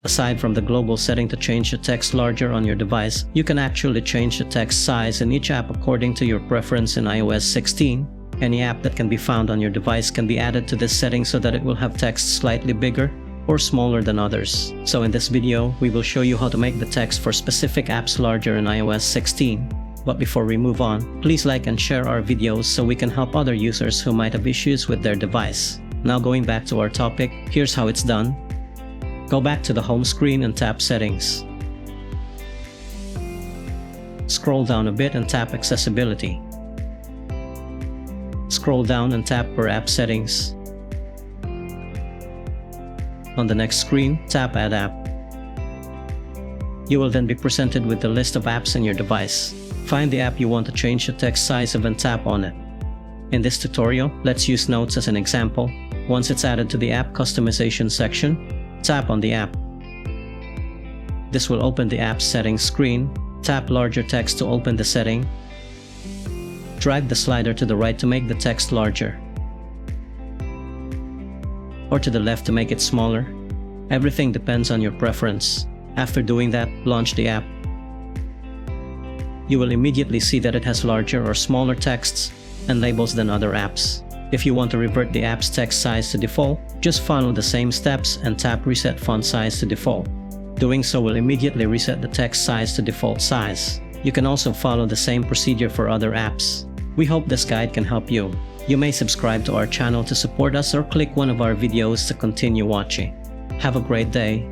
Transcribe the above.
Aside from the global setting to change the text larger on your device, you can actually change the text size in each app according to your preference in iOS 16. Any app that can be found on your device can be added to this setting so that it will have text slightly bigger or smaller than others. So in this video, we will show you how to make the text for specific apps larger in iOS 16. But before we move on, please like and share our videos so we can help other users who might have issues with their device. Now going back to our topic, here's how it's done. Go back to the home screen and tap Settings. Scroll down a bit and tap Accessibility. Scroll down and tap Per App Settings. On the next screen, tap Add App. You will then be presented with the list of apps in your device. Find the app you want to change the text size of and tap on it. In this tutorial, let's use Notes as an example. Once it's added to the app customization section, tap on the app. This will open the app settings screen. Tap larger text to open the setting. Drag the slider to the right to make the text larger, or to the left to make it smaller. Everything depends on your preference. After doing that, launch the app. You will immediately see that it has larger or smaller texts and labels than other apps. If you want to revert the app's text size to default, just follow the same steps and tap Reset Font Size to Default. Doing so will immediately reset the text size to default size. You can also follow the same procedure for other apps. We hope this guide can help you. You may subscribe to our channel to support us or click one of our videos to continue watching. Have a great day.